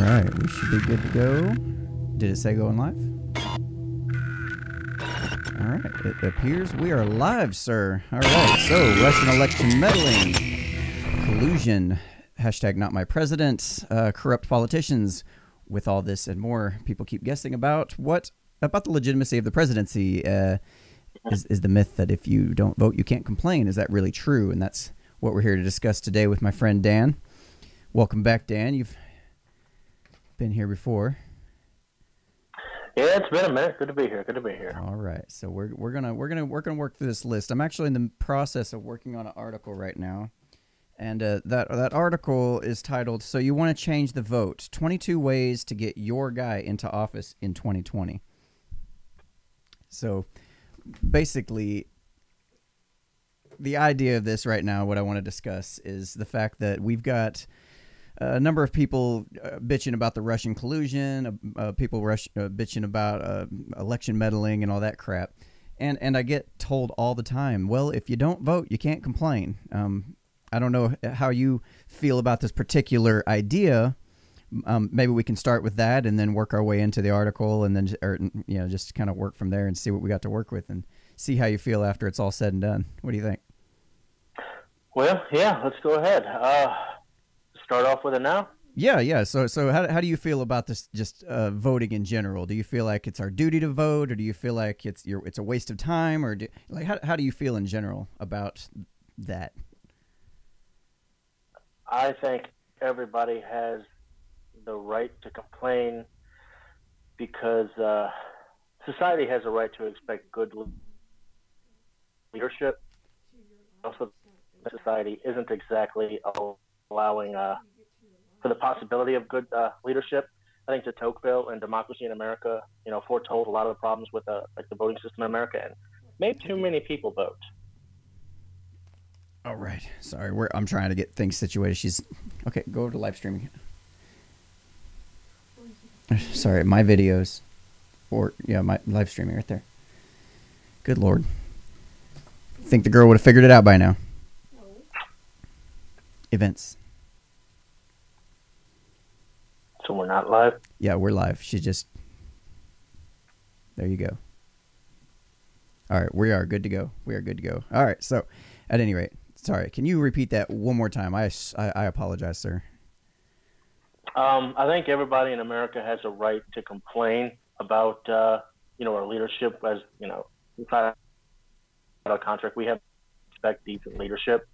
right, we should be good to go. Did it say going live? All right, it appears we are live, sir. All right, so Russian election meddling, collusion, hashtag not my president, corrupt politicians. With all this and more, people keep guessing about the legitimacy of the presidency. Is the myth that if you don't vote, you can't complain. Is that really true? And that's what we're here to discuss today with my friend Dan. Welcome back, Dan. You've been here before. Yeah, it's been a minute. Good to be here. All right, so we're gonna work through this list. I'm actually in the process of working on an article right now, and that article is titled "So You Want to Change the Vote: 22 Ways to Get Your Guy into Office in 2020." So basically, the idea of this right now, what I want to discuss, is the fact that we've got a number of people bitching about the Russian collusion, people bitching about election meddling and all that crap. And I get told all the time, well, if you don't vote, you can't complain. I don't know how you feel about this particular idea. Maybe we can start with that and then work our way into the article, and then just kind of work from there and see what we got to work with and see how you feel after it's all said and done. What do you think? Well, yeah, let's go ahead. Start off with it now. Yeah. So how do you feel about this? Just voting in general. Do you feel like it's our duty to vote, or do you feel like it's a waste of time, or how do you feel in general about that? I think everybody has the right to complain because society has a right to expect good leadership. Also, society isn't exactly allowing for the possibility of good leadership. I think de Tocqueville and Democracy in America, foretold a lot of the problems with the voting system in America and made too many people vote. All right. Sorry, I'm trying to get things situated. Okay. Go over to live streaming. Sorry, my videos, my live streaming right there. Good Lord. Think the girl would have figured it out by now. No. Events. So we're not live? Yeah, we're live. There you go. All right, we are good to go. All right, so at any rate, sorry, can you repeat that one more time? I apologize, sir. I think everybody in America has a right to complain about, our leadership. As inside our contract, we have to expect decent leadership.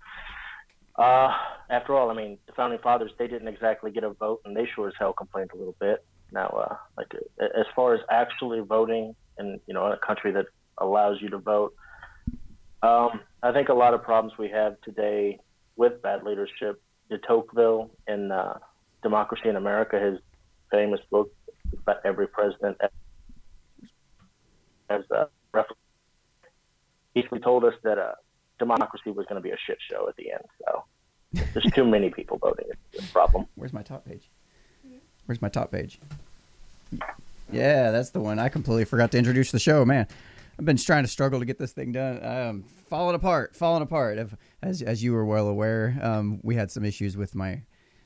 After all, the founding fathers, they didn't exactly get a vote, and they sure as hell complained a little bit. Now, as far as actually voting in, a country that allows you to vote, I think a lot of problems we have today with bad leadership, de Tocqueville and Democracy in America, his famous book about every president as a reference, basically told us that democracy was going to be a shit show at the end. So there's too many people voting. It's a problem. Where's my top page? Yeah, that's the one. I completely forgot to introduce the show, man. I've been trying to struggle to get this thing done. Falling apart. As you were well aware, we had some issues with my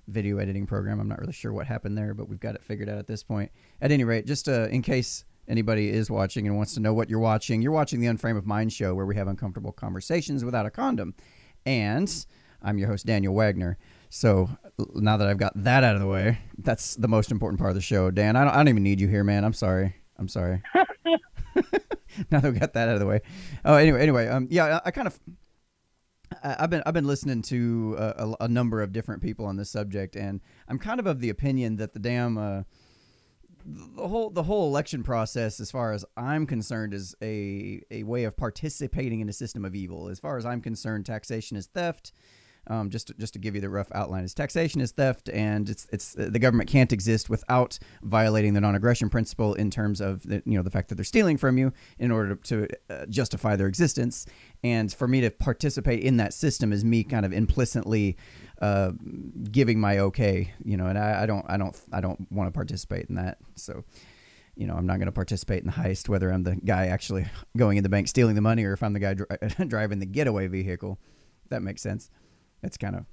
video editing program. I'm not really sure what happened there, but we've got it figured out at this point. At any rate, just in case anybody is watching and wants to know what you're watching the Unframe of Mind show, where we have uncomfortable conversations without a condom. And I'm your host, Daniel Wagner. So now that I've got that out of the way, that's the most important part of the show. Dan, I don't even need you here, man. I'm sorry. Now that we got that out of the way. Oh, anyway, I've been listening to a number of different people on this subject, and I'm kind of the opinion that the whole election process, as far as I'm concerned, is a way of participating in a system of evil. As far as I'm concerned, taxation is theft. Just to give you the rough outline, is taxation is theft, and it's the government can't exist without violating the non-aggression principle in terms of the fact that they're stealing from you in order to justify their existence. And for me to participate in that system is me kind of implicitly giving my okay, and I don't want to participate in that. So, I'm not going to participate in the heist, whether I'm the guy actually going in the bank stealing the money or if I'm the guy driving the getaway vehicle. If that makes sense. That's kind of...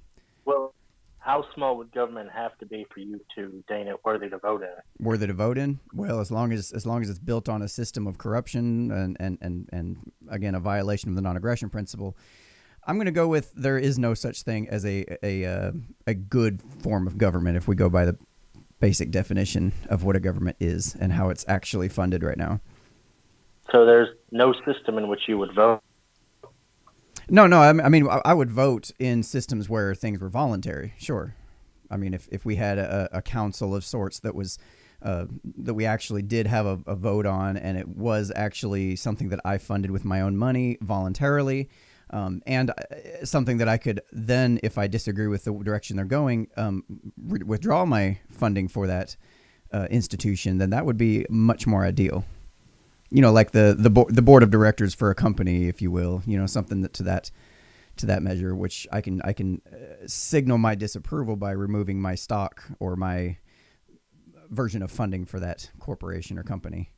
Well, how how small would government have to be for you to deem it worthy to vote in? Worthy to vote in? Well, as long as it's built on a system of corruption and again a violation of the non-aggression principle, I'm going to go with there is no such thing as a good form of government if we go by the basic definition of what a government is and how it's actually funded right now. So there's no system in which you would vote? No. I mean, I would vote in systems where things were voluntary. Sure. I mean, if we had a council of sorts that was that we actually did have a vote on, and it was actually something that I funded with my own money voluntarily, and something that I could then, if I disagree with the direction they're going, withdraw my funding for that institution, then that would be much more ideal. You know, like the board of directors for a company, if you will. You know, something to that measure, which I can signal my disapproval by removing my stock or my version of funding for that corporation or company.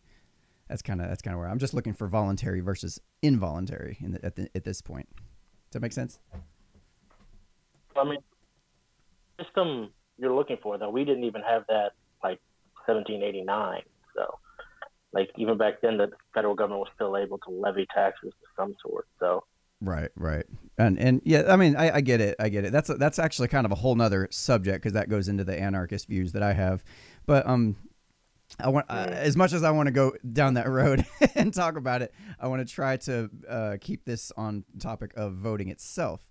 That's kind of where I'm just looking for voluntary versus involuntary at this point. Does that make sense? I mean, the system you're looking for, though, we didn't even have that like 1789. So, like even back then, the federal government was still able to levy taxes of some sort. So. Right. And yeah, I mean, I get it. That's actually kind of a whole nother subject because that goes into the anarchist views that I have. But I want as much as I want to go down that road and talk about it, I want to try to keep this on topic of voting itself.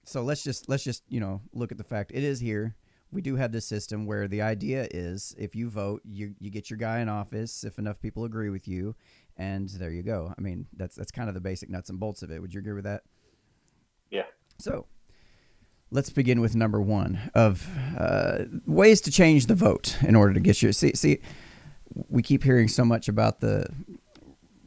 So let's just look at the fact it is here. We do have this system where the idea is if you vote, you get your guy in office if enough people agree with you, and there you go. I mean, that's kind of the basic nuts and bolts of it. Would you agree with that? Yeah. So let's begin with number one of ways to change the vote in order to get your... See, we keep hearing so much about the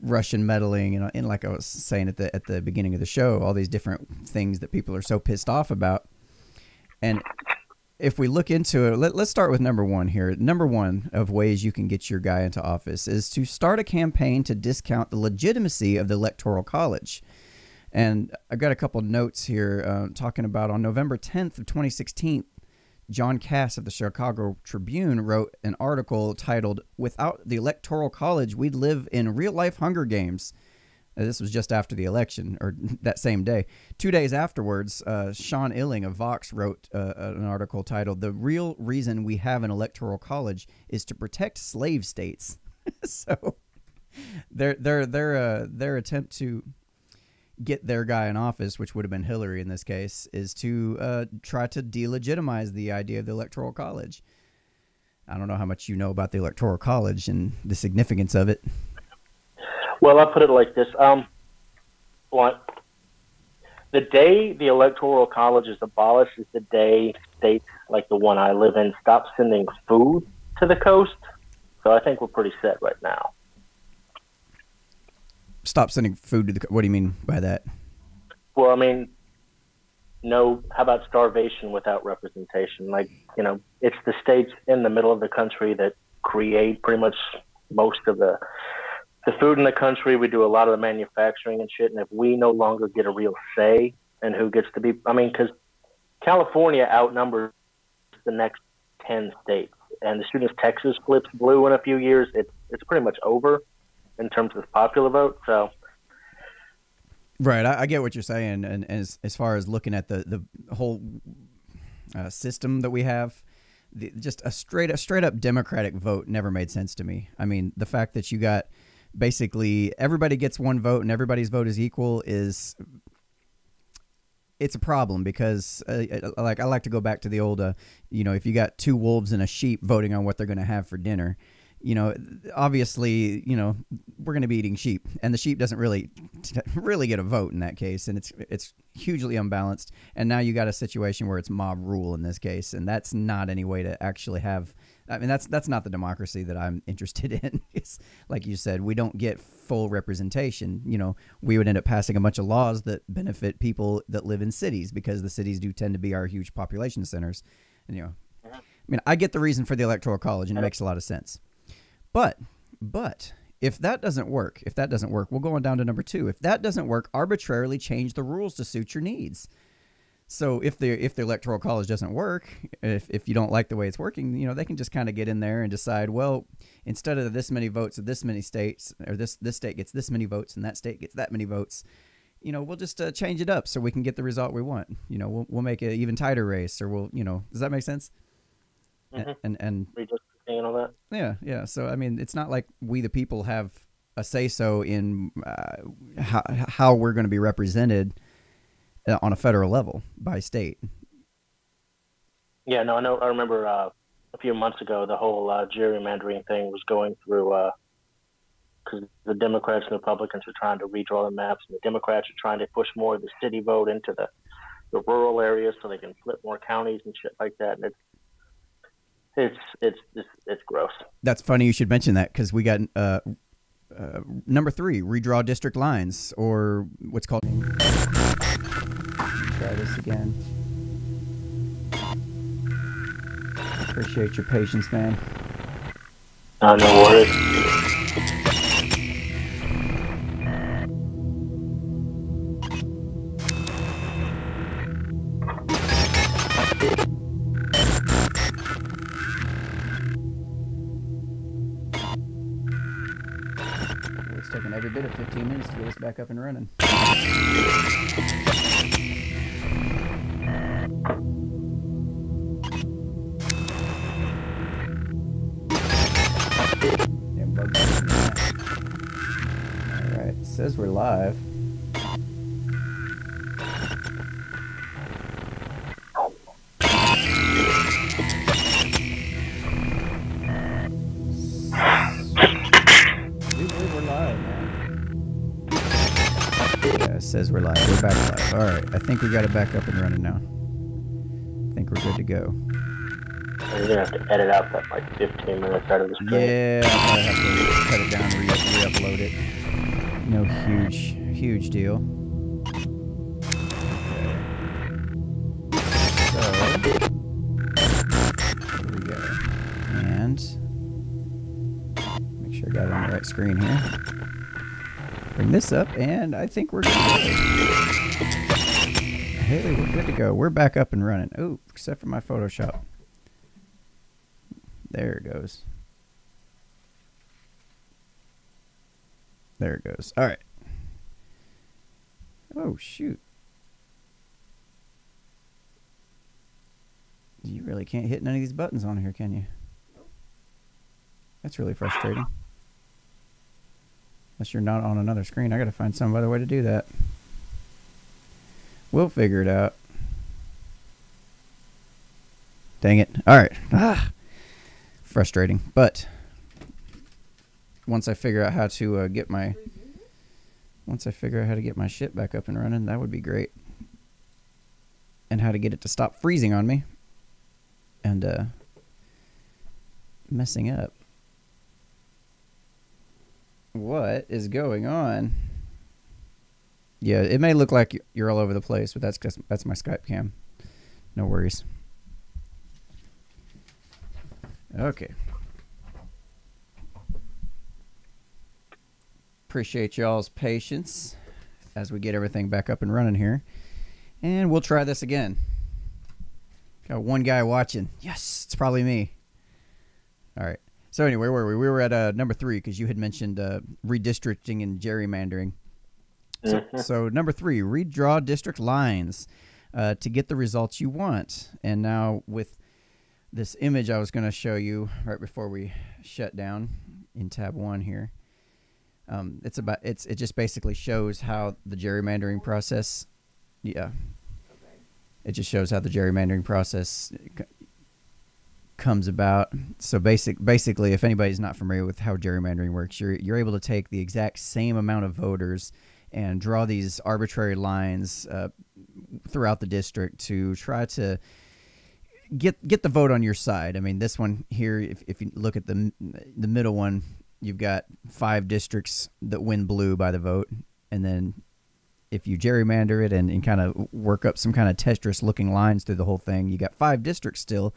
Russian meddling, and like I was saying at the beginning of the show, all these different things that people are so pissed off about. And if we look into it, let's start with number one here. Number one of ways you can get your guy into office is to start a campaign to discount the legitimacy of the Electoral College. And I've got a couple notes here talking about on November 10th of 2016, John Cass of the Chicago Tribune wrote an article titled, "Without the Electoral College, We'd Live in Real-Life Hunger Games." This was just after the election, or that same day. 2 days afterwards, Sean Illing of Vox wrote an article titled, "The Real Reason We Have an Electoral College is to Protect Slave States." So their attempt to get their guy in office, which would have been Hillary in this case, is to try to delegitimize the idea of the Electoral College. I don't know how much you know about the Electoral College and the significance of it. Well, I'll put it like this. The day the Electoral College is abolished is the day states like the one I live in stop sending food to the coast. So I think we're pretty set right now. Stop sending food to the... What do you mean by that? Well, I mean, how about starvation without representation? Like, it's the states in the middle of the country that create pretty much most of the food in the country. We do a lot of the manufacturing and shit. And if we no longer get a real say in who gets to be... I mean, because California outnumbers the next 10 states. And as soon as Texas flips blue in a few years, it's pretty much over in terms of the popular vote. So, right, I get what you're saying, and as far as looking at the whole system that we have, just a straight up Democratic vote never made sense to me. I mean, the fact that you got basically everybody gets one vote and everybody's vote is equal it's a problem because I like to go back to the old if you got two wolves and a sheep voting on what they're going to have for dinner. Obviously, we're going to be eating sheep, and the sheep doesn't really get a vote in that case, and it's hugely unbalanced. And now you got a situation where it's mob rule in this case, and that's not any way to actually have. I mean, that's not the democracy that I'm interested in. It's, like you said, we don't get full representation. We would end up passing a bunch of laws that benefit people that live in cities because the cities do tend to be our huge population centers. And, I mean, I get the reason for the Electoral College, and it makes a lot of sense. But if that doesn't work, we'll go on down to number two. If that doesn't work, arbitrarily change the rules to suit your needs. So if the electoral college doesn't work, if you don't like the way it's working, you know, they can just kind of get in there and decide, well, instead of this many votes of this many states, or this state gets this many votes and that state gets that many votes, you know, we'll just change it up so we can get the result we want. You know, we'll make it an even tighter race, or we'll, you know, does that make sense? Mm-hmm. And Redistricting and all that. yeah. So I mean, it's not like we the people have a say so in how we're going to be represented on a federal level by state. Yeah, no, I remember a few months ago the whole gerrymandering thing was going through because the Democrats and the Republicans are trying to redraw the maps, and the Democrats are trying to push more of the city vote into the rural areas so they can flip more counties and shit like that. And it's gross. That's funny you should mention that, because we got number 3, redraw district lines, or what's called. Try this again. Appreciate your patience, man. No worries. It's taken every bit of 15 minutes to get us back up and running. Alright, it says we're live. It says we're live. We're back live. All right. I think we got it back up and running now. I think we're good to go. You're gonna have to edit out that like 15 minutes out of the screen. Yeah, I'll probably have to cut it down and re-upload it. No huge deal. Okay. So here we go. And make sure I got it on the right screen here. Bring this up, and I think we're good to go. Haley, we're good to go. We're back up and running. Oh, except for my Photoshop. There it goes. There it goes. All right. Oh, shoot. You really can't hit none of these buttons on here, can you? That's really frustrating. Unless you're not on another screen. I gotta find some other way to do that. We'll figure it out. Dang it. Alright. Frustrating. But once I figure out how to get my shit back up and running, that would be great. And how to get it to stop freezing on me and messing up. What is going on? Yeah, it may look like you're all over the place, but that's my Skype cam. No worries. Okay. Appreciate y'all's patience as we get everything back up and running here. And we'll try this again. Got one guy watching. Yes, it's probably me. All right. So anyway, where were we? We were at number 3 because you had mentioned redistricting and gerrymandering. So number 3, redraw district lines to get the results you want. And now with this image I was going to show you right before we shut down in tab 1 here, it just basically shows how the gerrymandering process. Yeah. Okay. It just shows how the gerrymandering process comes about. So basically, if anybody's not familiar with how gerrymandering works, you're able to take the exact same amount of voters and draw these arbitrary lines throughout the district to try to get the vote on your side. I mean, this one here, if you look at the middle one, you've got 5 districts that win blue by the vote, and then if you gerrymander it and kind of work up some kind of Tetris looking lines through the whole thing, you got 5 districts still.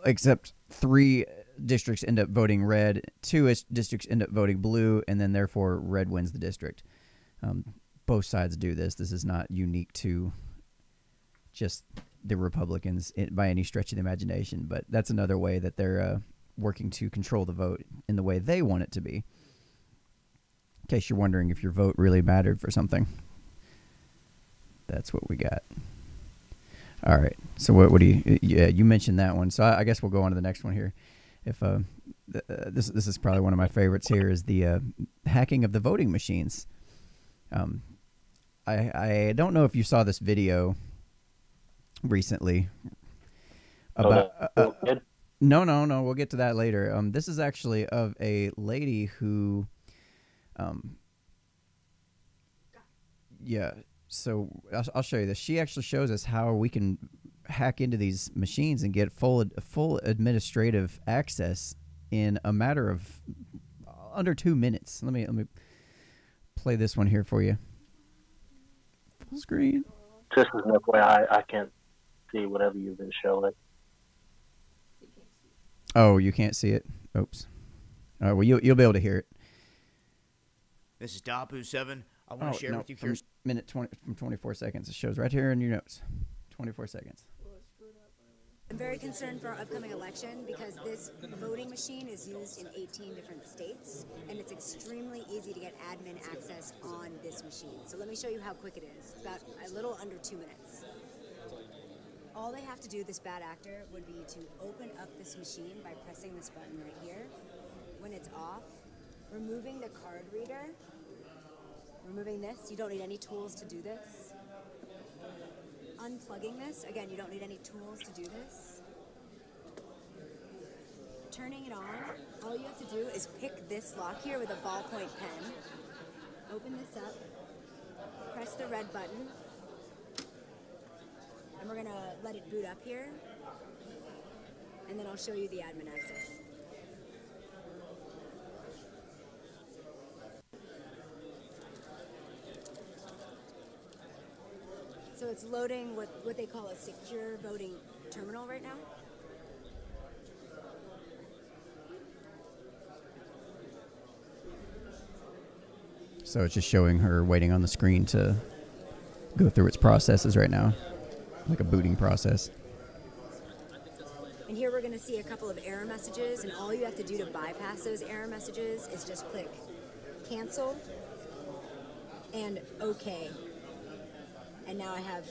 Except 3 districts end up voting red, 2 districts end up voting blue, and then therefore red wins the district. Both sides do this. This is not unique to just the Republicans by any stretch of the imagination. But that's another way that they're working to control the vote in the way they want it to be. In case you're wondering if your vote really mattered for something. That's what we got. All right. So what do you? Yeah, you mentioned that one. So I guess we'll go on to the next one here. If this is probably one of my favorites here is the hacking of the voting machines. I don't know if you saw this video recently about. No. We'll get to that later. This is actually of a lady who. Yeah. So I'll show you this. She actually shows us how we can hack into these machines and get full administrative access in a matter of under 2 minutes. Let me play this one here for you. Full screen. Just as an FYI, I can't see whatever you've been showing. Oh, you can't see it? Oops. All right, well, you'll be able to hear it. This is Dapu7. I want to share with you first. Minute 20 from 24 seconds. It shows right here in your notes. 24 seconds. I'm very concerned for our upcoming election because this voting machine is used in 18 different states, and it's extremely easy to get admin access on this machine. So let me show you how quick it is. It's about a little under 2 minutes. All they have to do, this bad actor, would be to open up this machine by pressing this button right here. When it's off, removing the card reader, removing this, you don't need any tools to do this. Unplugging this, again, you don't need any tools to do this. Turning it on, all you have to do is pick this lock here with a ballpoint pen. Open this up, press the red button, and we're gonna let it boot up here, and then I'll show you the admin access. So it's loading what they call a secure voting terminal right now. So it's just showing her waiting on the screen to go through its processes right now, like a booting process. And here we're going to see a couple of error messages, and all you have to do to bypass those error messages is just click cancel and OK. And now I have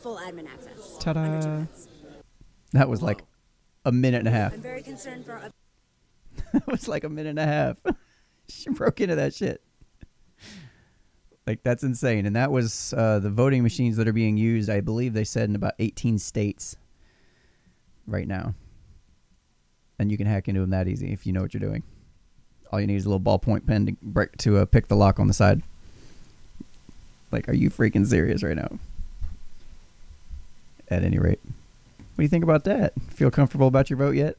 full admin access. Ta-da! Under 2 minutes. That was like a minute and a half. I'm very concerned for. It was like a minute and a half. She broke into that shit. Like, that's insane. And that was the voting machines that are being used, I believe they said, in about 18 states right now. And you can hack into them that easy if you know what you're doing. All you need is a little ballpoint pen to pick the lock on the side. Like, are you freaking serious right now? At any rate. What do you think about that? Feel comfortable about your vote yet?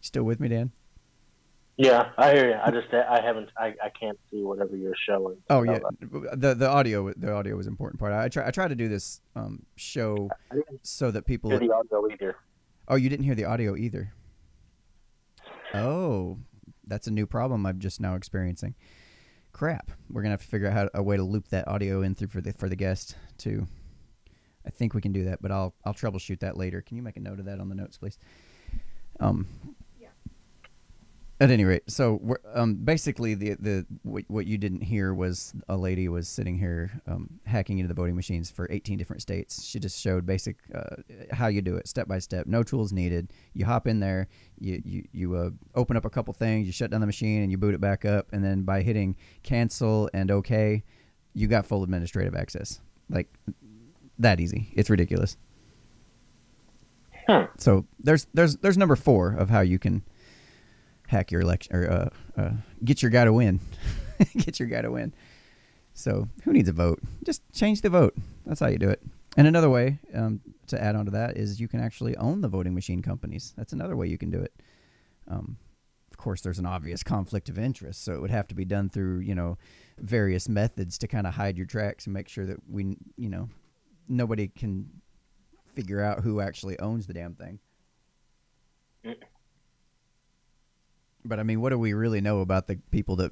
Still with me, Dan? Yeah, I hear you. I can't see whatever you're showing. Oh yeah, the audio was an important part. I try to do this show so that people hear the audio either. Oh, you didn't hear the audio either. Oh, that's a new problem I'm just now experiencing. Crap, we're gonna have to figure out a way to loop that audio in through for the guest too. I think we can do that, but I'll troubleshoot that later. Can you make a note of that on the notes, please? At any rate, so basically what you didn't hear was a lady was sitting here hacking into the voting machines for 18 different states. She just showed basic how you do it, step by step, no tools needed. You hop in there, you open up a couple things, you shut down the machine, and you boot it back up. And then by hitting cancel and OK, you got full administrative access. Like, that easy. It's ridiculous. So there's number 4 of how you can hack your election or get your guy to win. Get your guy to win. So who needs a vote? Just change the vote. That's how you do it. And another way to add on to that is you can actually own the voting machine companies. That's another way you can do it. Of course, there's an obvious conflict of interest, so it would have to be done through various methods to kind of hide your tracks and make sure that nobody can figure out who actually owns the damn thing. But I mean, what do we really know about the people that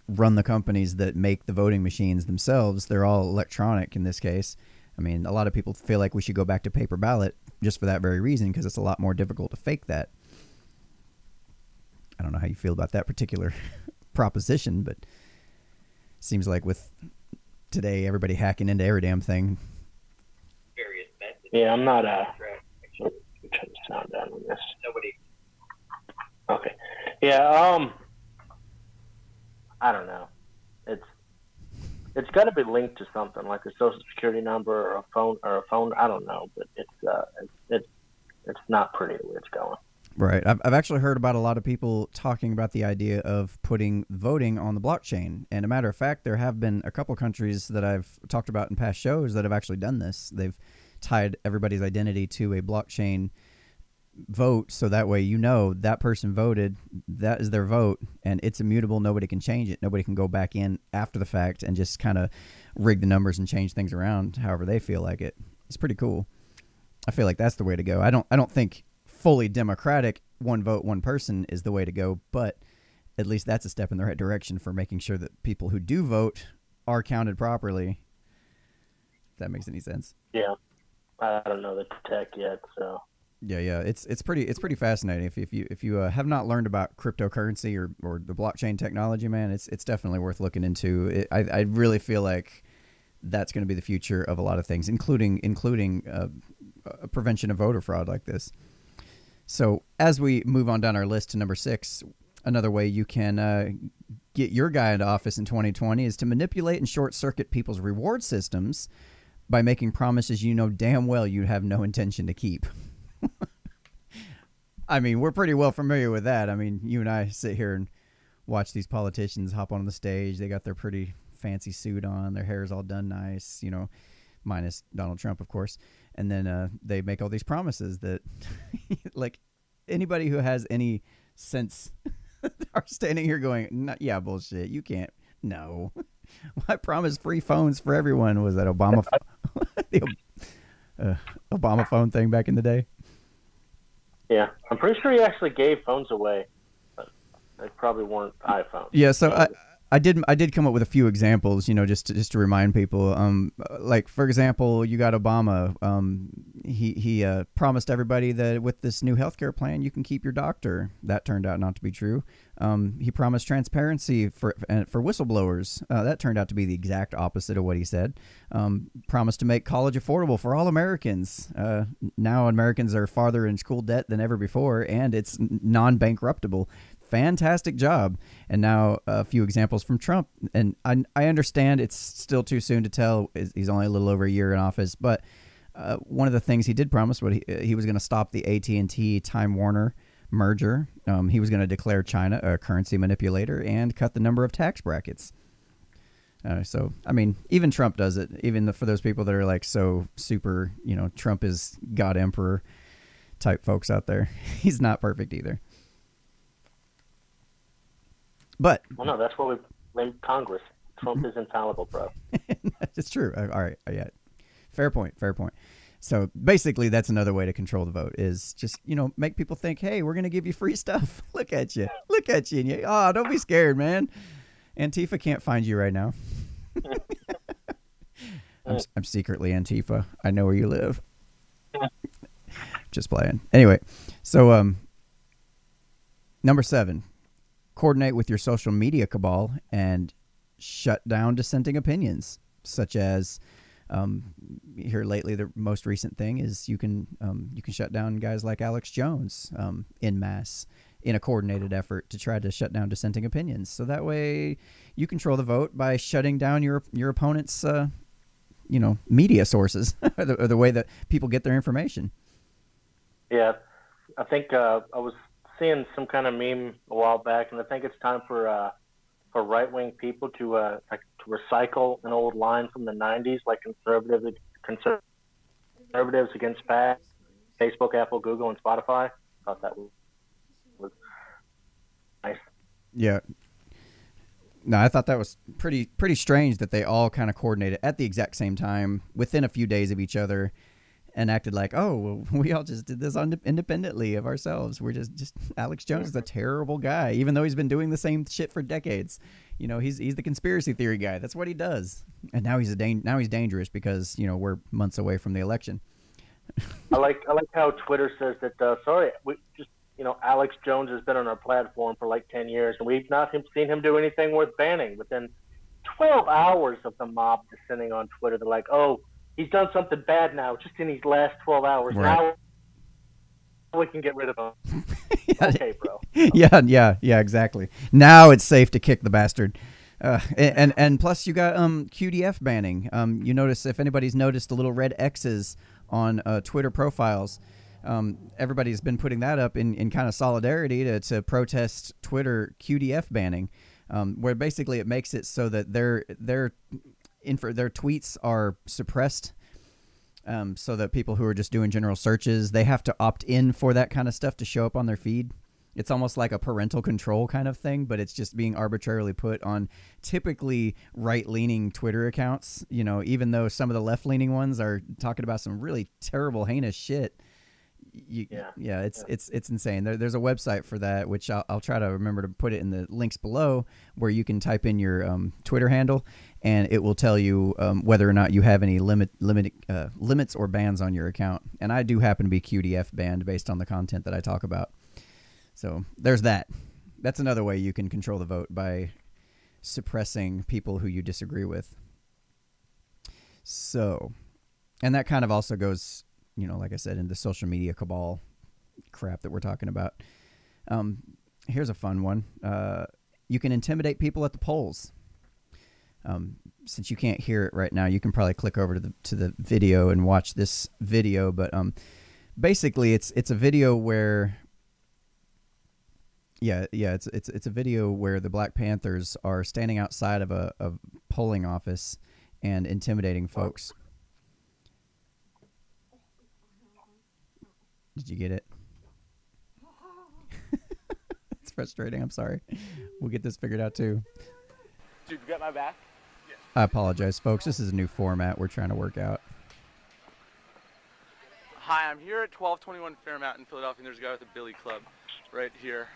run the companies that make the voting machines themselves. They're all electronic in this case. I mean, a lot of people feel like we should go back to paper ballot just for that very reason, because it's a lot more difficult to fake that. I don't know how you feel about that particular proposition, but seems like with today everybody hacking into every damn thing. Yeah, I'm not turn the sound down on this. Nobody. Okay. Yeah. I don't know. It's got to be linked to something like a social security number or a phone. I don't know, but it's not pretty the way it's going. Right. I've actually heard about a lot of people talking about the idea of putting voting on the blockchain. And a matter of fact, there have been a couple countries that I've talked about in past shows that have actually done this. They've tied everybody's identity to a blockchain vote, so that way you know that person voted, that is their vote, and it's immutable. Nobody can change it. Nobody can go back in after the fact and just kind of rig the numbers and change things around however they feel like it. It's pretty cool. I feel like that's the way to go. I don't think fully democratic, one vote, one person is the way to go, but at least that's a step in the right direction for making sure that people who do vote are counted properly. If that makes any sense. Yeah. I don't know the tech yet, so. Yeah, it's pretty fascinating. If you have not learned about cryptocurrency or the blockchain technology, man, it's definitely worth looking into. I really feel like that's going to be the future of a lot of things, including prevention of voter fraud like this. So as we move on down our list to number 6, another way you can get your guy into office in 2020 is to manipulate and short circuit people's reward systems by making promises you know damn well you have no intention to keep. I mean, we're pretty well familiar with that. I mean, you and I sit here and watch these politicians hop on the stage. They got their pretty fancy suit on. Their hair's all done nice, minus Donald Trump, of course. And then they make all these promises that, like, anybody who has any sense are standing here going, yeah, bullshit. You can't. No. I promised free phones for everyone. Was that Obama? The Obama phone thing back in the day? Yeah, I'm pretty sure he actually gave phones away, but they probably weren't iPhones. Yeah, so I did come up with a few examples, just to remind people. Like, for example, you got Obama. He promised everybody that with this new healthcare plan, you can keep your doctor. That turned out not to be true. He promised transparency for whistleblowers. That turned out to be the exact opposite of what he said. Promised to make college affordable for all Americans. Now Americans are farther in school debt than ever before, and it's non-bankruptable. Fantastic job. And now a few examples from Trump. And I understand it's still too soon to tell. He's only a little over a year in office, but one of the things he did promise, he was going to stop the AT&T Time Warner merger. He was going to declare China a currency manipulator and cut the number of tax brackets. So, I mean, even Trump does it. Even for those people that are like so super, Trump is God Emperor type folks out there. He's not perfect either. But well, no, that's what we made Congress. Trump is infallible, bro. It's true. All right. Yeah. Fair point. So basically, that's another way to control the vote is just, make people think, hey, we're going to give you free stuff. Look at you. And don't be scared, man. Antifa can't find you right now. I'm secretly Antifa. I know where you live. Just playing. Anyway, so number 7. Coordinate with your social media cabal and shut down dissenting opinions, such as here lately. The most recent thing is you can shut down guys like Alex Jones en masse in a coordinated effort to try to shut down dissenting opinions. So that way you control the vote by shutting down your opponent's media sources or the way that people get their information. Yeah, I think I was seeing some kind of meme a while back, and I think it's time for right-wing people to recycle an old line from the 90s, like conservatives against Facebook, Apple, Google, and Spotify. I thought that was nice. Yeah. No, I thought that was pretty strange that they all kind of coordinated at the exact same time within a few days of each other and acted like, oh, well, we all just did this independently of ourselves. We're just Alex Jones is a terrible guy, even though he's been doing the same shit for decades. You know, he's the conspiracy theory guy. That's what he does. And now he's dangerous because, you know, we're months away from the election. I like how Twitter says that. Sorry, we just, you know, Alex Jones has been on our platform for like 10 years, and we've not seen him do anything worth banning. Within 12 hours of the mob descending on Twitter, they're like, oh, he's done something bad now, just in these last 12 hours. Right. Now we can get rid of him. Okay, bro. Yeah, exactly. Now it's safe to kick the bastard. And plus you got QDF banning. You notice, if anybody's noticed the little red X's on Twitter profiles, everybody's been putting that up in kind of solidarity to protest Twitter QDF banning, where basically it makes it so that their tweets are suppressed, so that people who are just doing general searches, they have to opt in for that kind of stuff to show up on their feed. It's almost like a parental control kind of thing, but it's just being arbitrarily put on typically right-leaning Twitter accounts, you know, even though some of the left-leaning ones are talking about some really terrible, heinous shit. It's insane. There's a website for that, which I'll try to remember to put it in the links below, where you can type in your Twitter handle, and it will tell you whether or not you have any limits or bans on your account. And I do happen to be QDF banned based on the content that I talk about. So there's that. That's another way you can control the vote, by suppressing people who you disagree with. So, and that kind of also goes, you know, like I said, in the social media cabal crap that we're talking about. Here's a fun one. You can intimidate people at the polls. Since you can't hear it right now, you can probably click over to the video and watch this video. But basically, it's a video where, it's a video where the Black Panthers are standing outside of a polling office and intimidating folks. Did you get it? It's frustrating. I'm sorry. We'll get this figured out too. Dude, you got my back? Yeah. I apologize, folks. This is a new format we're trying to work out. Hi, I'm here at 1221 Fairmount in Philadelphia, and there's a guy with a billy club right here.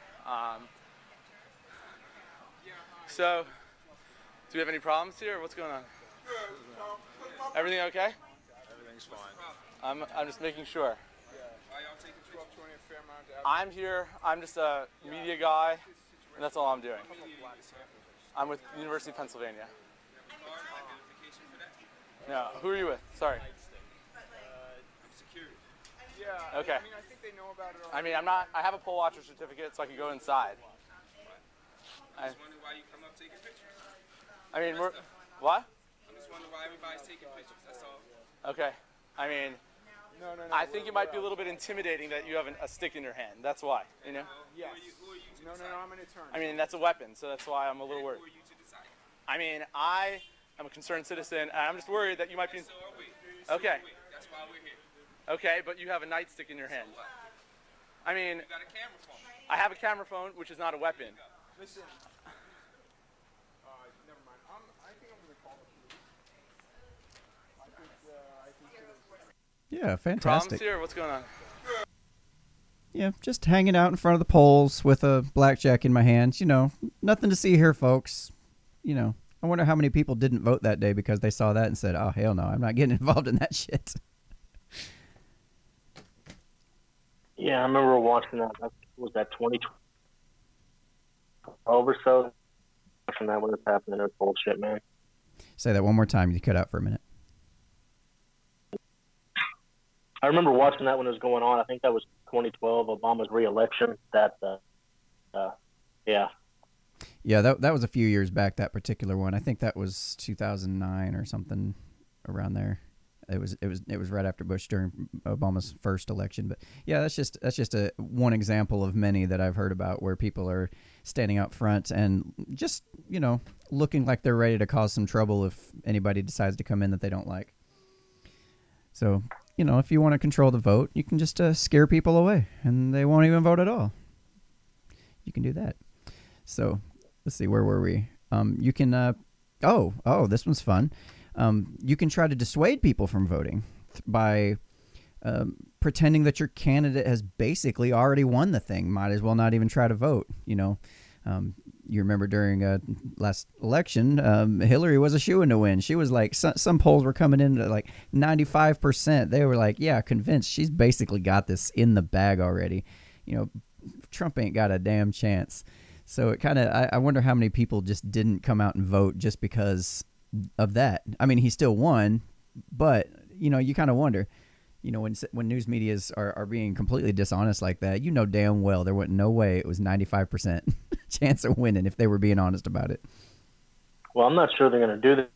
So, do we have any problems here, or what's going on? Everything okay? Everything's fine. I'm just making sure. Why y'all taking 1220 Fairmount? I'm here. I'm just a media guy, and that's all I'm doing. I'm with the University of Pennsylvania. No, who are you with? Sorry. Security. Yeah. Okay. I mean, I think they know about it. I mean, I have a poll watcher certificate, so I can go inside. I'm just wondering why you come up taking pictures. I mean, what? I'm just wondering why everybody's taking pictures. That's all. Okay. I mean, No. I think it might be a little bit intimidating that you have a stick in your hand. That's why, you know? Yes. Who are you to decide? No, I'm an attorney. I mean, that's a weapon, so that's why I'm a little worried. Who are you to decide? I mean, I am a concerned citizen, and I'm just worried that you might be... So are we. Okay. That's why we're here. Okay, but you have a nightstick in your hand. What? I mean, You got a camera phone. I have a camera phone, which is not a weapon. Listen. Never mind. I think I'm gonna call the police. I think Yeah, Problems fantastic. here? What's going on? Yeah, just hanging out in front of the polls with a blackjack in my hands. You know, nothing to see here, folks. You know, I wonder how many people didn't vote that day because they saw that and said, oh, hell no, I'm not getting involved in that shit. Yeah, I remember watching that. Was that 2012 or so? Watching that when it's happening. It was bullshit, man. Say that one more time. You cut out for a minute. I remember watching that when it was going on. I think that was 2012, Obama's re-election. Yeah. Yeah, that was a few years back, that particular one. I think that was 2009 or something around there. It was right after Bush, during Obama's first election. But yeah, that's just one example of many that I've heard about, where people are standing out front and just, you know, looking like they're ready to cause some trouble if anybody decides to come in that they don't like. So, you know, if you want to control the vote, you can just scare people away and they won't even vote at all. You can do that. So let's see, where were we? You can, this one's fun. You can try to dissuade people from voting by pretending that your candidate has basically already won the thing. Might as well not even try to vote, you know. you remember during last election, Hillary was a shoo-in to win. She was like, some polls were coming in at like 95%. They were like, yeah, convinced she's basically got this in the bag already. You know, Trump ain't got a damn chance. So it kind of, I wonder how many people just didn't come out and vote just because of that. I mean, he still won, but, you know, you kind of wonder. You know, when news medias are being completely dishonest like that, you know damn well there wasn't no way it was 95% chance of winning if they were being honest about it. Well, I'm not sure they're going to do that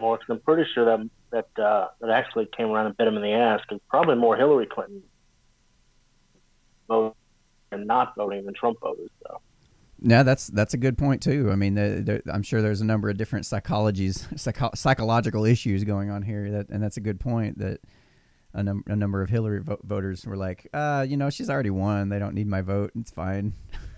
more, because I'm pretty sure that actually came around and bit them in the ass, because probably more Hillary Clinton voting and not voting than Trump voters. So. Yeah, that's a good point too. I mean, I'm sure there's a number of different psychological issues going on here, and that's a good point that. A number of Hillary voters were like, you know, she's already won. They don't need my vote. It's fine.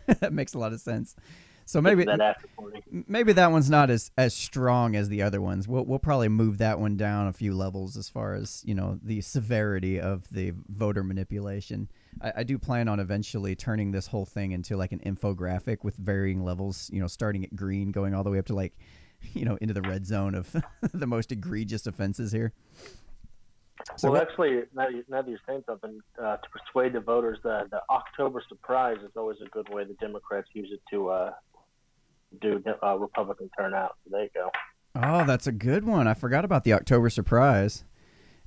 That makes a lot of sense. So maybe that one's not as strong as the other ones. We'll probably move that one down a few levels as far as, you know, the severity of the voter manipulation. I do plan on eventually turning this whole thing into like an infographic with varying levels, you know, starting at green, going all the way up to like, you know, into the red zone of the most egregious offenses here. So well, actually, now that you're saying something, to persuade the voters, the October surprise is always a good way the Democrats use it to do Republican turnout. So there you go. Oh, that's a good one. I forgot about the October surprise,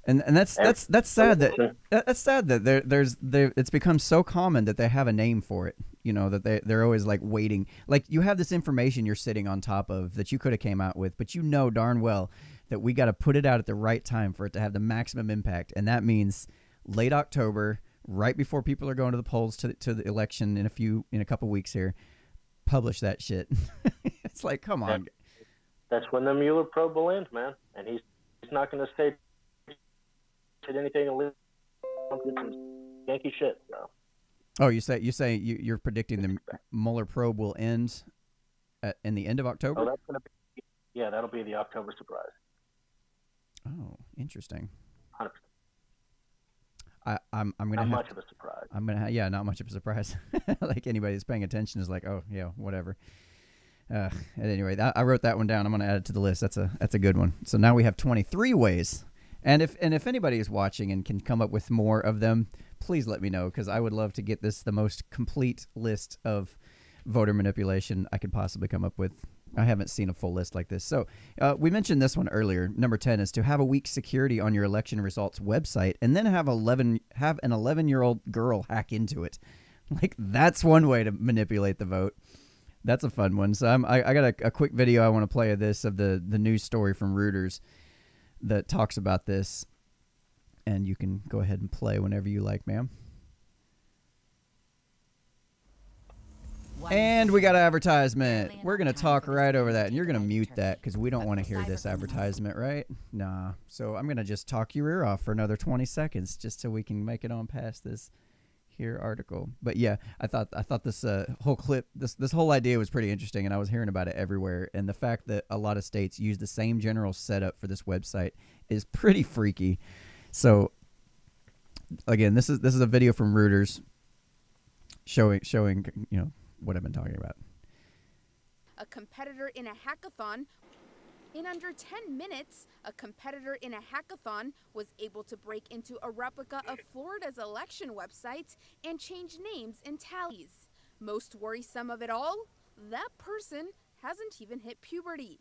and that's sad that it's become so common that they have a name for it. You know, that they're always like waiting. Like you have this information you're sitting on top of that you could have came out with, but you know darn well that we got to put it out at the right time for it to have the maximum impact. And that means late October, right before people are going to the polls to the election in a couple weeks here, publish that shit. It's like, come on. That's when the Mueller probe will end, man. And he's not going to say anything illegal. Yankee shit. So. Oh, you're predicting the Mueller probe will end in the end of October? Oh, that's going to be, yeah, that'll be the October surprise. Oh, interesting. 100%. I'm gonna not much of a surprise. Not much of a surprise. Like anybody that's paying attention is like, oh yeah, whatever. At any rate, I wrote that one down. I'm gonna add it to the list. That's a good one. So now we have 23 ways. And if anybody is watching and can come up with more of them, please let me know, because I would love to get this the most complete list of voter manipulation I could possibly come up with. I haven't seen a full list like this. So we mentioned this one earlier. Number 10 is to have a weak security on your election results website and then have an 11-year-old girl hack into it. Like, that's one way to manipulate the vote. That's a fun one. So I got a quick video I want to play of this, of the news story from Reuters that talks about this. And you can go ahead and play whenever you like, ma'am. And we got an advertisement. We're going to talk right over that, and you're going to mute that because we don't want to hear this advertisement, right? Nah. So I'm going to just talk your ear off for another 20 seconds just so we can make it on past this here article. But yeah, I thought this whole clip, this whole idea was pretty interesting, and I was hearing about it everywhere. And the fact that a lot of states use the same general setup for this website is pretty freaky. So again, this is a video from Reuters showing you know what I've been talking about. A competitor in a hackathon. In under 10 minutes, a competitor in a hackathon was able to break into a replica of Florida's election website and change names and tallies. Most worrisome of it all, that person hasn't even hit puberty.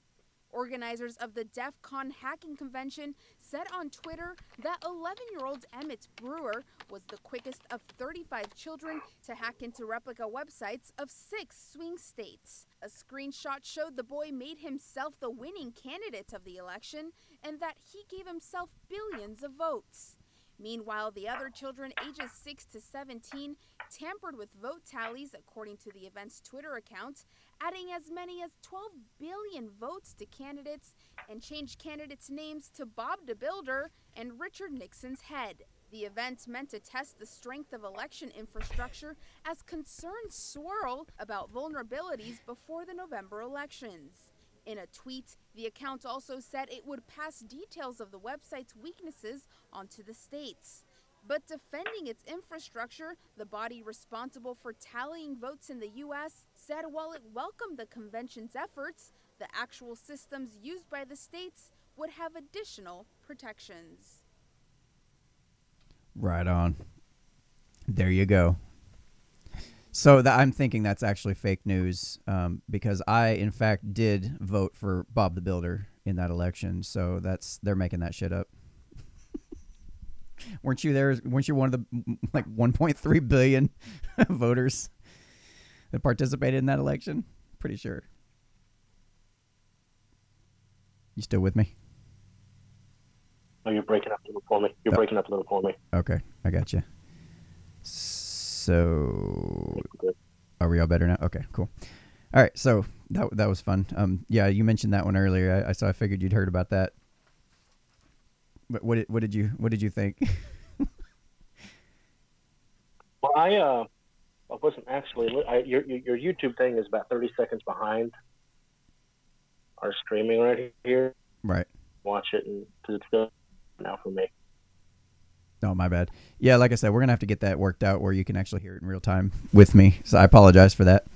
Organizers of the DEF CON hacking convention said on Twitter that 11-year-old Emmett Brewer was the quickest of 35 children to hack into replica websites of 6 swing states. A screenshot showed the boy made himself the winning candidate of the election and that he gave himself billions of votes. Meanwhile, the other children, ages 6 to 17, tampered with vote tallies, according to the event's Twitter account, adding as many as 12 billion votes to candidates and changed candidates' names to Bob DeBuilder and Richard Nixon's head. The event meant to test the strength of election infrastructure as concerns swirl about vulnerabilities before the November elections. In a tweet, the account also said it would pass details of the website's weaknesses onto the states. But defending its infrastructure, the body responsible for tallying votes in the U.S. said while it welcomed the convention's efforts, the actual systems used by the states would have additional protections. Right on. There you go. So I'm thinking that's actually fake news because I, in fact, did vote for Bob the Builder in that election. So they're making that shit up. Weren't you there? Weren't you one of the like 1.3 billion voters that participated in that election? Pretty sure. You still with me? Oh, you're breaking up a little for me. You're breaking up a little for me. Okay, I got you. So, are we all better now? Okay, cool. All right, so that was fun. Yeah, you mentioned that one earlier. I figured you'd heard about that. But what did you think? Well, I wasn't actually. Your YouTube thing is about 30 seconds behind our streaming right here. Right. Watch it, and because it's still now for me. Oh, my bad. Yeah, like I said, we're gonna have to get that worked out where you can actually hear it in real time with me. So I apologize for that.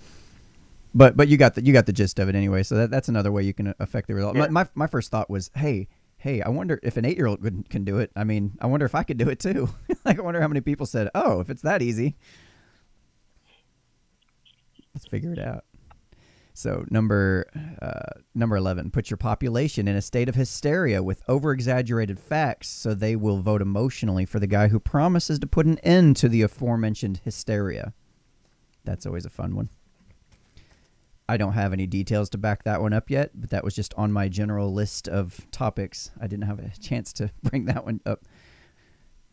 But you got the gist of it anyway. So that's another way you can affect the result. Yeah. My first thought was, hey, I wonder if an 8-year-old can do it. I mean, I wonder if I could do it too. Like, I wonder how many people said, oh, if it's that easy, let's figure it out. So number 11, put your population in a state of hysteria with over-exaggerated facts so they will vote emotionally for the guy who promises to put an end to the aforementioned hysteria. That's always a fun one. I don't have any details to back that one up yet, but that was just on my general list of topics. I didn't have a chance to bring that one up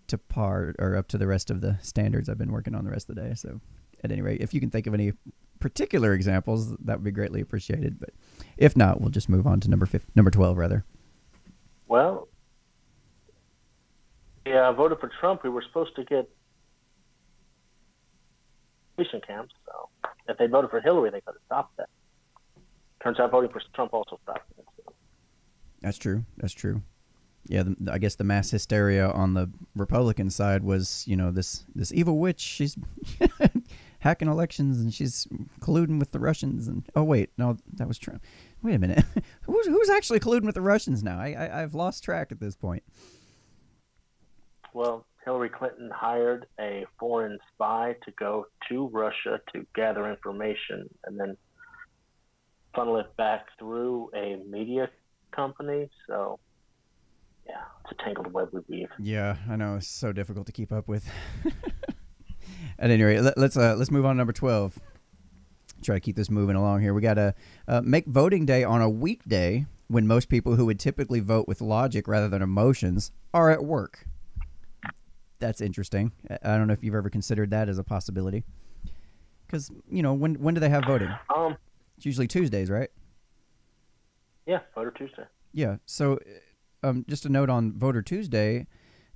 to par or up to the rest of the standards I've been working on the rest of the day. So at any rate, if you can think of any particular examples, that would be greatly appreciated. But if not, we'll just move on to number 12 rather. Well, yeah, I voted for Trump. We were supposed to get camps, so if they voted for Hillary, they could have stopped that. Turns out voting for Trump also stopped it. So. That's true. Yeah, I guess the mass hysteria on the Republican side was, this evil witch. She's hacking elections and she's colluding with the Russians. And oh wait, no, that was Trump. Wait a minute, who's actually colluding with the Russians now? I've lost track at this point. Well, Hillary Clinton hired a foreign spy to go to Russia to gather information and then funnel it back through a media company. So, yeah, it's a tangled web we weave. Yeah, I know. It's so difficult to keep up with. At any rate, let's move on to number 12. Try to keep this moving along here. We got to make voting day on a weekday when most people who would typically vote with logic rather than emotions are at work. That's interesting. I don't know if you've ever considered that as a possibility. Because, when do they have voting? It's usually Tuesdays, right? Yeah, Voter Tuesday. Yeah. So, just a note on Voter Tuesday.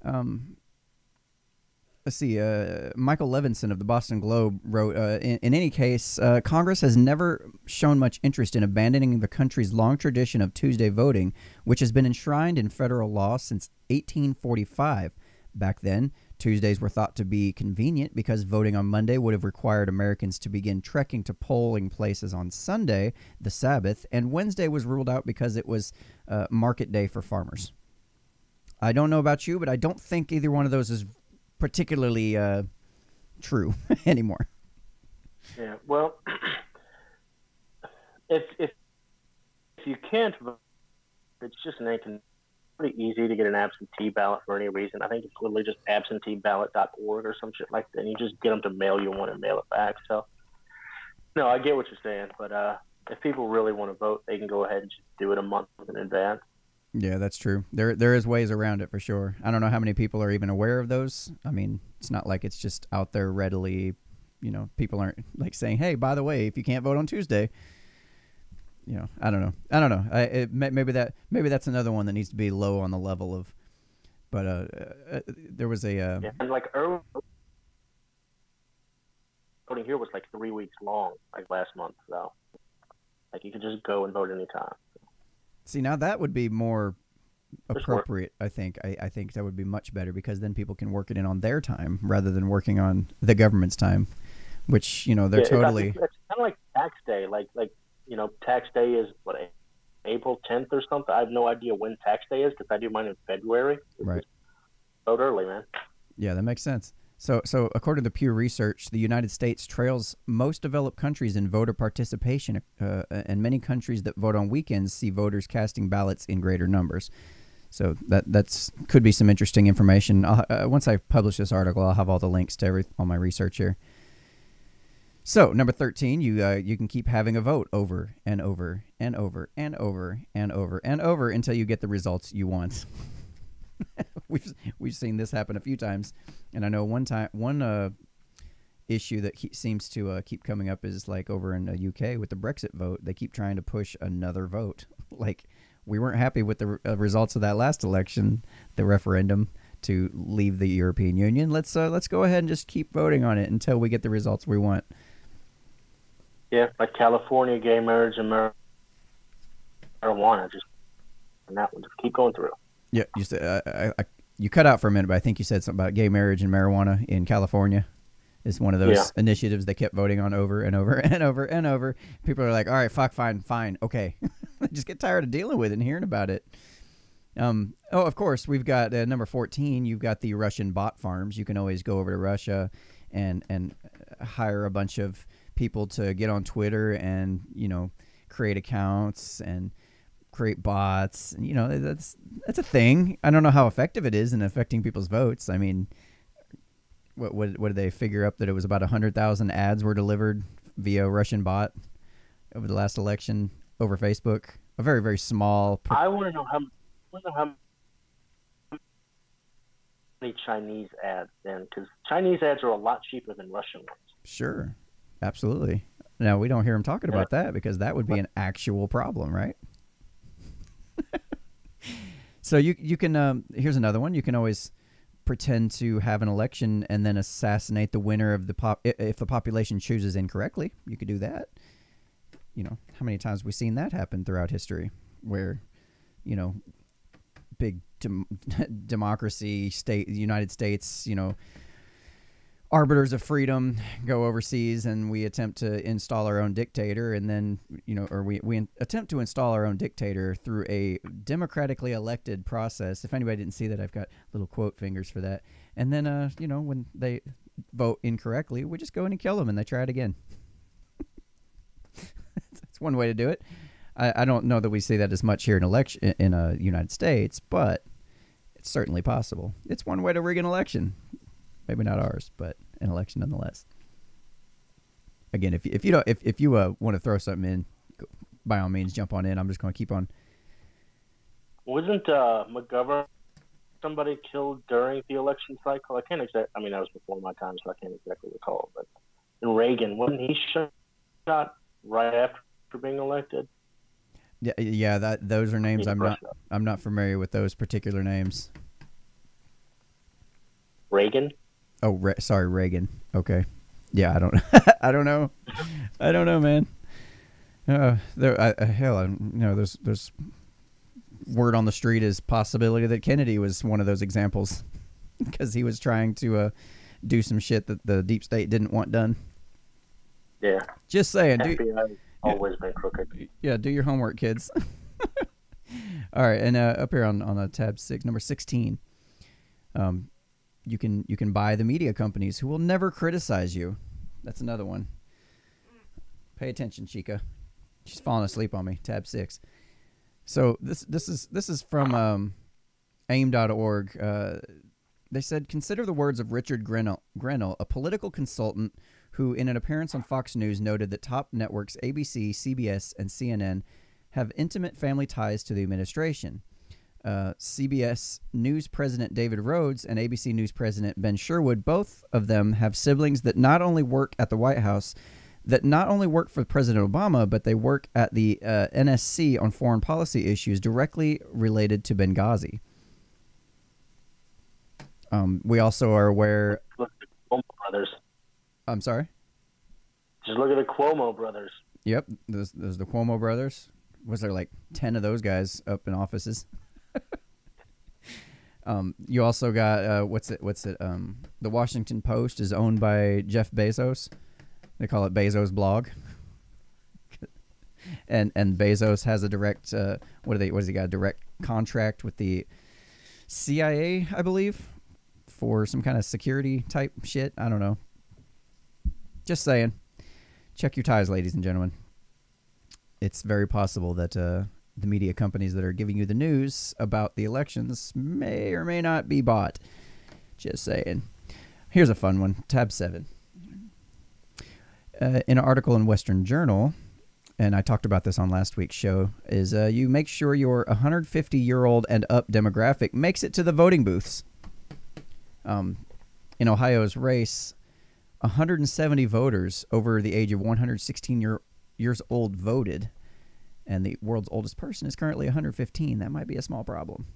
Let's see. Michael Levinson of the Boston Globe wrote, in any case, Congress has never shown much interest in abandoning the country's long tradition of Tuesday voting, which has been enshrined in federal law since 1845. Back then, Tuesdays were thought to be convenient because voting on Monday would have required Americans to begin trekking to polling places on Sunday, the Sabbath, and Wednesday was ruled out because it was market day for farmers. I don't know about you, but I don't think either one of those is particularly true anymore. Yeah, well, if you can't vote, it's just pretty easy to get an absentee ballot for any reason. I think it's literally just absenteeballot.org or some shit like that. And you just get them to mail you one and mail it back. So, no, I get what you're saying. But if people really want to vote, they can go ahead and just do it a month in advance. Yeah, that's true. There is ways around it for sure. I don't know how many people are even aware of those. I mean, it's not like it's just out there readily. People aren't like saying, hey, by the way, if you can't vote on Tuesday, I don't know. Maybe that's another one that needs to be low on the level of. But there was a. Yeah, and like early voting here was like 3 weeks long, like last month. So, like you could just go and vote anytime. See, now that would be more appropriate. I think that would be much better, because then people can work it in on their time rather than working on the government's time, which they're totally. It's kind of like tax day. Like tax day is what, April 10th or something. I have no idea when tax day is because I do mine in February. Right. So early, man. Yeah, that makes sense. So according to Pew Research, the United States trails most developed countries in voter participation, and many countries that vote on weekends see voters casting ballots in greater numbers. So that's could be some interesting information. Once I publish this article, I'll have all the links to all my research here. So number 13, you can keep having a vote over and over and over and over and over and over until you get the results you want. We've seen this happen a few times, and I know one issue that seems to keep coming up is like over in the UK with the Brexit vote. They keep trying to push another vote. Like, we weren't happy with the results of that last election, the referendum to leave the European Union. Let's go ahead and just keep voting on it until we get the results we want. Yeah, like California, gay marriage and marijuana, and that one, just keep going through. Yeah, you cut out for a minute, but I think you said something about gay marriage and marijuana in California. Is one of those initiatives they kept voting on over and over and over and over. People are like, all right, fine, okay. Just get tired of dealing with it and hearing about it. Of course, we've got number 14. You've got the Russian bot farms. You can always go over to Russia and hire a bunch of people to get on Twitter and create accounts and create bots, and that's a thing. I don't know how effective it is in affecting people's votes. I mean, what did they figure up that it was about 100,000 ads were delivered via Russian bot over the last election over Facebook? A very, very small. I want to know how many Chinese ads then, because Chinese ads are a lot cheaper than Russian ones. Sure, absolutely. Now we don't hear them talking about that because that would be an actual problem, right? So you can here's another one. You can always pretend to have an election and then assassinate the winner of if the population chooses incorrectly. You could do that. How many times have we seen that happen throughout history, where big democracy state, the United States, arbiters of freedom go overseas and we attempt to install our own dictator, and then or we attempt to install our own dictator through a democratically elected process. If anybody didn't see that, I've got little quote fingers for that. And then when they vote incorrectly, we just go in and kill them and they try it again. That's one way to do it. I don't know that we see that as much here in United States, but it's certainly possible. It's one way to rig an election. Maybe not ours, but an election nonetheless. Again, if you want to throw something in, by all means, jump on in. I'm just going to keep on. Wasn't McGovern somebody killed during the election cycle? I can't exactly. I mean, that was before my time, so I can't exactly recall. But and Reagan, wasn't he shot right after being elected? Yeah. Those are names I'm not familiar with those particular names. Reagan. Oh, sorry, Reagan. Okay. Yeah, I don't I don't know. I don't know, man. There's word on the street is possibility that Kennedy was one of those examples because he was trying to do some shit that the deep state didn't want done. Yeah. Just saying. FBI's always been crooked. Yeah, do your homework, kids. All right, and up here on tab 6, number 16. You can buy the media companies who will never criticize you. That's another one. Pay attention, Chica. She's falling asleep on me. Tab 6. So this is from AIM.org. They said, consider the words of Richard Grenell, a political consultant who, in an appearance on Fox News, noted that top networks ABC, CBS, and CNN have intimate family ties to the administration. CBS News President David Rhodes and ABC News President Ben Sherwood, both of them have siblings that not only work at the White House, that not only work for President Obama, but they work at the NSC on foreign policy issues directly related to Benghazi. We also are aware... Look at the Cuomo brothers. I'm sorry? Just look at the Cuomo brothers. Yep, there's the Cuomo brothers. Was there like 10 of those guys up in offices? You also got what's it? The Washington Post is owned by Jeff Bezos. They call it Bezos Blog. and Bezos has a direct what does he got? A direct contract with the CIA, I believe, for some kind of security type shit. I don't know. Just saying. Check your ties, ladies and gentlemen. It's very possible that the media companies that are giving you the news about the elections may or may not be bought. Just saying. Here's a fun one. Tab 7. In an article in Western Journal, and I talked about this on last week's show, is you make sure your 150-year-old and up demographic makes it to the voting booths. In Ohio's race, 170 voters over the age of 116 years old voted, and the world's oldest person is currently 115. That might be a small problem.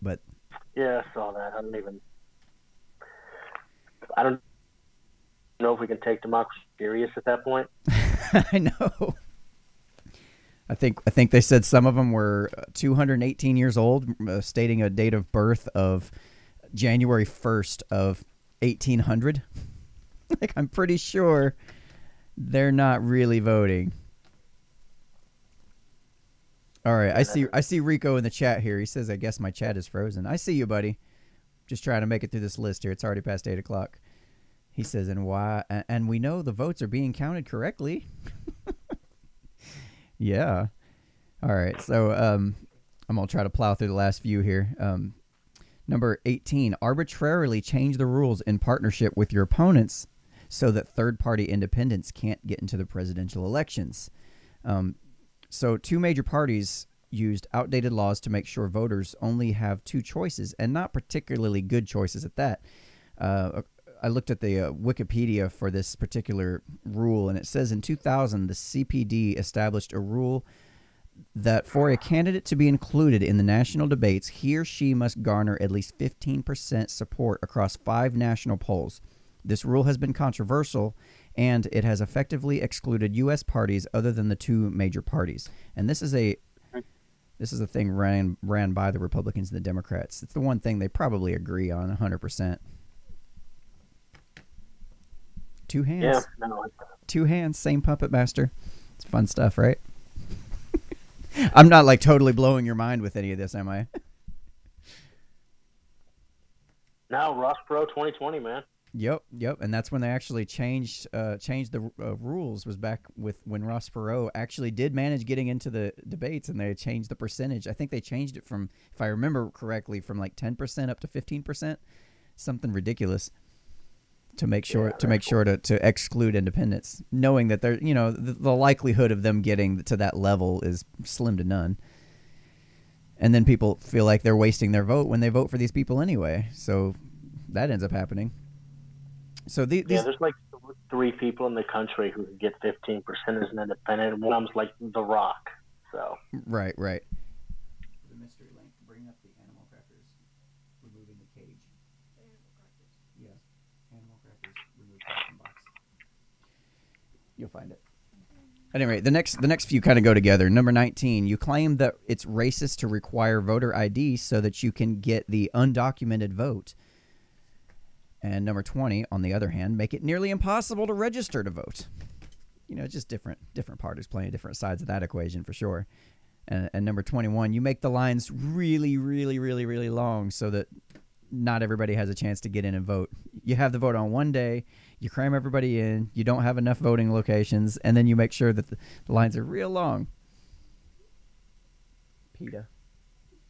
But yeah, I saw that. I don't know if we can take democracy serious at that point. I know. I think they said some of them were 218 years old, stating a date of birth of January 1st of 1800. Like, I'm pretty sure they're not really voting. All right, I see Rico in the chat here. He says, "I guess my chat is frozen." I see you, buddy. Just trying to make it through this list here. It's already past 8 o'clock. He says, "And why? And we know the votes are being counted correctly." Yeah. All right. So I'm gonna try to plow through the last few here. Number 18: arbitrarily change the rules in partnership with your opponents so that third-party independents can't get into the presidential elections. So two major parties used outdated laws to make sure voters only have two choices, and not particularly good choices at that. I looked at the Wikipedia for this particular rule, and it says in 2000, the CPD established a rule that for a candidate to be included in the national debates, he or she must garner at least 15% support across 5 national polls. This rule has been controversial, and it has effectively excluded U.S. parties other than the two major parties. And this is a thing ran by the Republicans and the Democrats. It's the one thing they probably agree on 100%. Two hands. Yeah, no. Two hands, same puppet master. It's fun stuff, right? I'm not like totally blowing your mind with any of this, am I? Now, Ross Perot 2020, man. Yep. And that's when they actually changed the rules, was back with when Ross Perot actually did manage getting into the debates, and they changed the percentage. I think they changed it from, if I remember correctly, from like 10% up to 15%, something ridiculous, to make sure to exclude independents, knowing that they're, the likelihood of them getting to that level is slim to none. And then people feel like they're wasting their vote when they vote for these people anyway. So that ends up happening. So there's like 3 people in the country who get 15% as an independent, and one of them's like The Rock. So right. The mystery link. Bring up the animal crackers. Removing the cage. Animal crackers. Yes, animal crackers. Remove from box. You'll find it. Anyway, the next few kind of go together. Number 19, you claim that it's racist to require voter ID so that you can get the undocumented vote. And number 20, on the other hand, make it nearly impossible to register to vote. Just different parties playing different sides of that equation for sure. And number 21, you make the lines really, really, really, really long so that not everybody has a chance to get in and vote. You have the vote on one day, you cram everybody in, you don't have enough voting locations, and then you make sure that the lines are real long. PETA.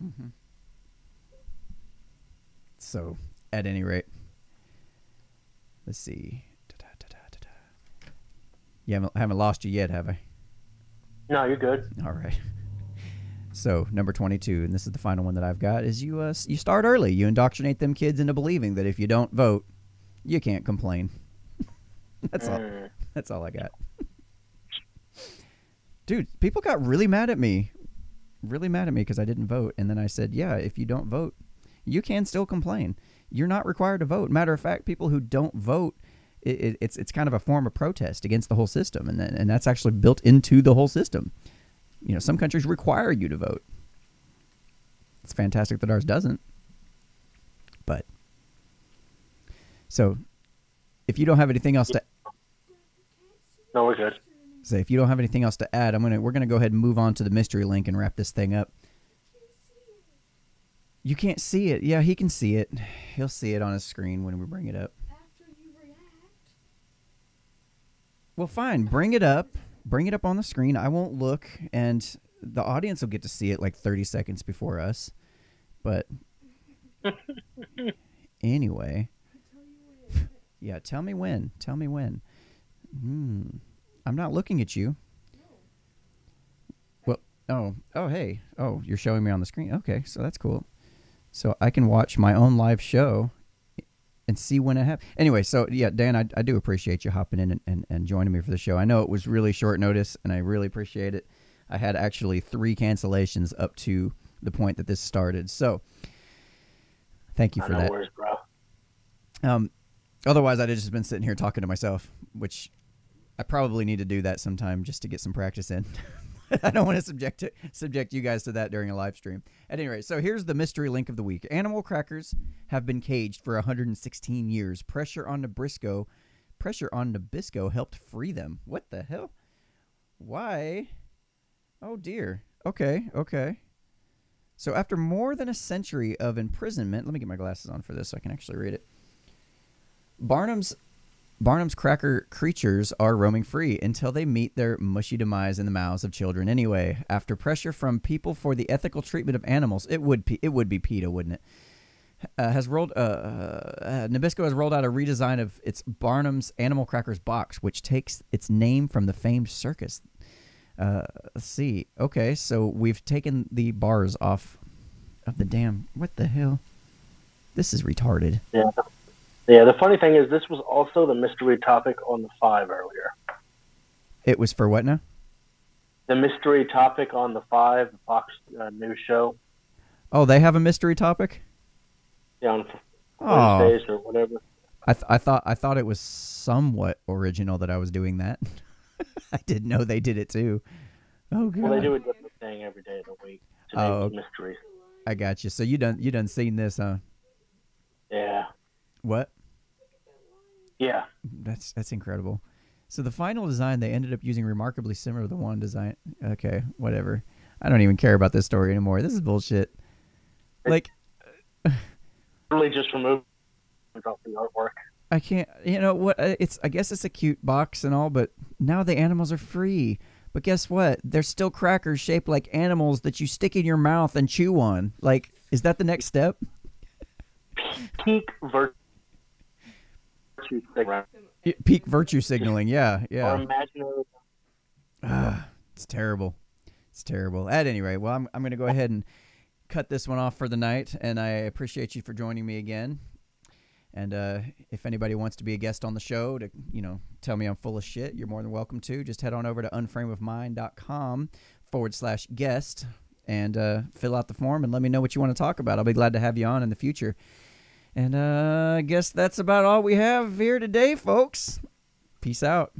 Mm-hmm. So, at any rate, let's see. You haven't lost you yet, have I? No, you're good. All right. So, number 22, and this is the final one that I've got, is you start early. You indoctrinate them kids into believing that if you don't vote, you can't complain. That's all. That's all I got. Dude, people got really mad at me because I didn't vote. And then I said, yeah, if you don't vote, you can still complain. You're not required to vote. Matter of fact, people who don't vote, it's kind of a form of protest against the whole system, and that's actually built into the whole system. Some countries require you to vote. It's fantastic that ours doesn't. So if you don't have anything else to No, we're good. say, if you don't have anything else to add, we're gonna go ahead and move on to the mystery link and wrap this thing up. You can't see it. Yeah, he can see it. He'll see it on his screen when we bring it up. Well, fine. Bring it up. Bring it up on the screen. I won't look, and the audience will get to see it like 30 seconds before us. But anyway. Yeah, tell me when. Tell me when. I'm not looking at you. Well, oh, hey. Oh, you're showing me on the screen. Okay, so that's cool. So I can watch my own live show and see when it happens. Anyway, so yeah, Dan, I do appreciate you hopping in and joining me for the show. I know it was really short notice, and I really appreciate it. I had actually 3 cancellations up to the point that this started. So thank you for that. No worries, bro. Otherwise, I'd have just been sitting here talking to myself, which I probably need to do that sometime just to get some practice in. I don't want to subject you guys to that during a live stream. At any rate, so here's the mystery link of the week. Animal crackers have been caged for 116 years. Pressure on Nabisco helped free them. What the hell? Why? Oh, dear. Okay. So after more than a century of imprisonment, let me get my glasses on for this so I can actually read it. Barnum's cracker creatures are roaming free until they meet their mushy demise in the mouths of children anyway. After pressure from people for the ethical treatment of animals, it would be PETA, wouldn't it? Nabisco has rolled out a redesign of its Barnum's Animal Crackers box, which takes its name from the famed circus. Let's see. Okay, so we've taken the bars off of the damn. What the hell? This is retarded. Yeah, the funny thing is this was also the mystery topic on the 5 earlier. It was for what now? The mystery topic on the 5, the Fox News show. Oh, they have a mystery topic? Yeah, on Wednesdays or whatever. I thought it was somewhat original that I was doing that. I didn't know they did it too. Oh, God. Well, they do a different thing every day of the week to make mysteries. I got you. So you done seen this, huh? Yeah. What? Yeah. That's incredible. So the final design, they ended up using remarkably similar to the one design. Okay, whatever. I don't even care about this story anymore. This is bullshit. Like, really just remove off the artwork. I can't. You know what? I guess it's a cute box and all, but now the animals are free. But guess what? They're still crackers shaped like animals that you stick in your mouth and chew on. Like, is that the next step? Peak virtue signaling. Peak virtue signaling. Yeah. Or imaginary. It's terrible. It's terrible. At any rate, well, I'm going to go ahead and cut this one off for the night, and I appreciate you for joining me again. And if anybody wants to be a guest on the show to, tell me I'm full of shit, you're more than welcome to. Just head on over to unframeofmind.com/guest and fill out the form and let me know what you want to talk about. I'll be glad to have you on in the future. And I guess that's about all we have here today, folks. Peace out.